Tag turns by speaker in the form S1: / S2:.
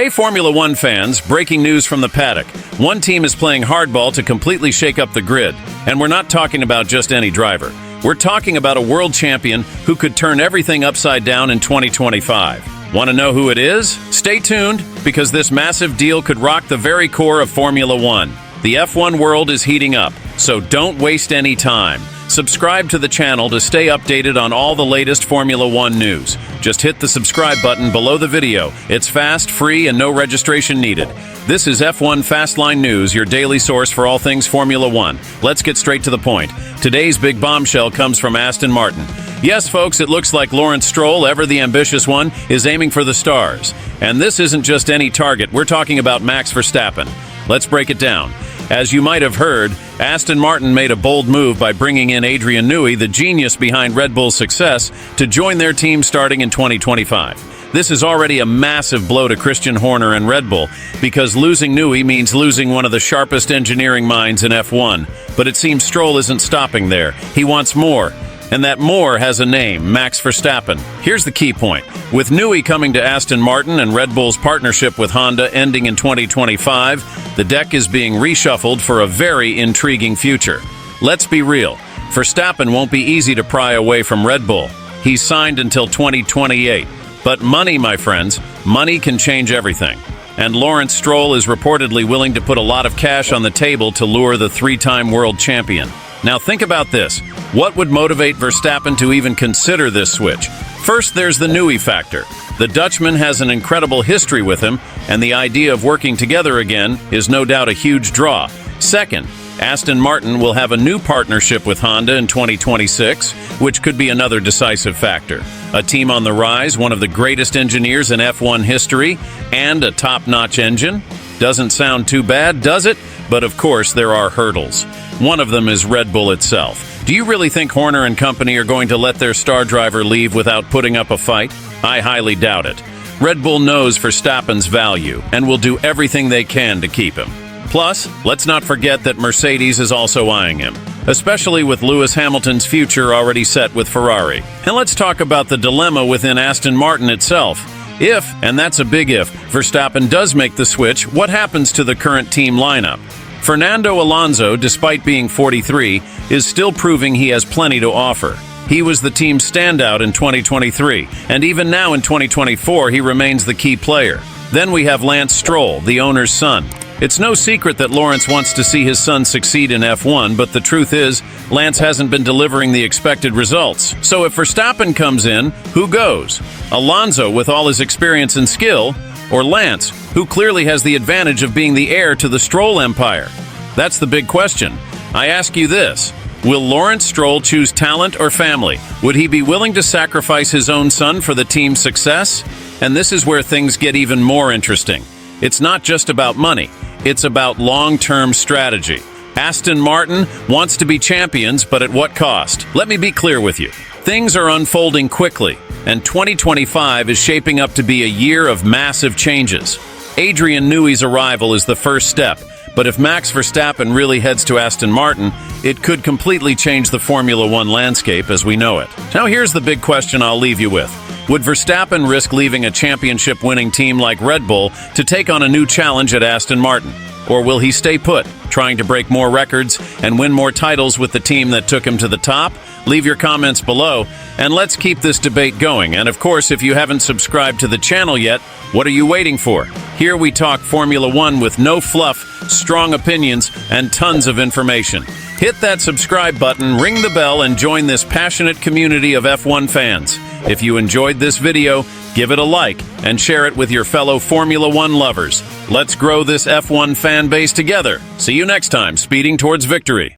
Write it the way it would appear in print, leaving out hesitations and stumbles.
S1: Hey Formula One fans, breaking news from the paddock. One team is playing hardball to completely shake up the grid. And we're not talking about just any driver. We're talking about a world champion who could turn everything upside down in 2025. Want to know who it is? Stay tuned, because this massive deal could rock the very core of Formula One. The F1 world is heating up, so don't waste any time. Subscribe to the channel to stay updated on all the latest Formula One news. Just hit the subscribe button below the video. It's fast, free, and no registration needed. This is F1 Fastline News, your daily source for all things Formula One. Let's get straight to the point. Today's big bombshell comes from Aston Martin. Yes, folks, it looks like Lawrence Stroll, ever the ambitious one, is aiming for the stars. And this isn't just any target. We're talking about Max Verstappen. Let's break it down. As you might have heard, Aston Martin made a bold move by bringing in Adrian Newey, the genius behind Red Bull's success, to join their team starting in 2025. This is already a massive blow to Christian Horner and Red Bull, because losing Newey means losing one of the sharpest engineering minds in F1. But it seems Stroll isn't stopping there. He wants more. And that more has a name, Max Verstappen. Here's the key point. With Newey coming to Aston Martin and Red Bull's partnership with Honda ending in 2025, the deck is being reshuffled for a very intriguing future. Let's be real. Verstappen won't be easy to pry away from Red Bull. He's signed until 2028. But money, my friends, money can change everything. And Lawrence Stroll is reportedly willing to put a lot of cash on the table to lure the three-time world champion. Now think about this. What would motivate Verstappen to even consider this switch? First, there's the Newey factor. The Dutchman has an incredible history with him, and the idea of working together again is no doubt a huge draw. Second, Aston Martin will have a new partnership with Honda in 2026, which could be another decisive factor. A team on the rise, one of the greatest engineers in F1 history, and a top-notch engine? Doesn't sound too bad, does it? But of course, there are hurdles. One of them is Red Bull itself. Do you really think Horner and company are going to let their star driver leave without putting up a fight? I highly doubt it. Red Bull knows Verstappen's value and will do everything they can to keep him. Plus, let's not forget that Mercedes is also eyeing him, especially with Lewis Hamilton's future already set with Ferrari. And let's talk about the dilemma within Aston Martin itself. If, and that's a big if, Verstappen does make the switch, what happens to the current team lineup? Fernando Alonso, despite being 43, is still proving he has plenty to offer. He was the team's standout in 2023, and even now in 2024 he remains the key player. Then we have Lance Stroll, the owner's son. It's no secret that Lawrence wants to see his son succeed in F1, but the truth is, Lance hasn't been delivering the expected results. So if Verstappen comes in, who goes? Alonso with all his experience and skill, or Lance, who clearly has the advantage of being the heir to the Stroll empire? That's the big question. I ask you this. Will Lawrence Stroll choose talent or family? Would he be willing to sacrifice his own son for the team's success? And this is where things get even more interesting. It's not just about money. It's about long-term strategy. Aston Martin wants to be champions, but at what cost? Let me be clear with you. Things are unfolding quickly, and 2025 is shaping up to be a year of massive changes. Adrian Newey's arrival is the first step, but if Max Verstappen really heads to Aston Martin, it could completely change the Formula One landscape as we know it. Now here's the big question I'll leave you with. Would Verstappen risk leaving a championship-winning team like Red Bull to take on a new challenge at Aston Martin? Or will he stay put, trying to break more records and win more titles with the team that took him to the top? Leave your comments below, and let's keep this debate going. And of course, if you haven't subscribed to the channel yet, what are you waiting for? Here we talk Formula One with no fluff, strong opinions, and tons of information. Hit that subscribe button, ring the bell, and join this passionate community of F1 fans. If you enjoyed this video, give it a like and share it with your fellow Formula One lovers. Let's grow this F1 fan base together. See you next time, speeding towards victory.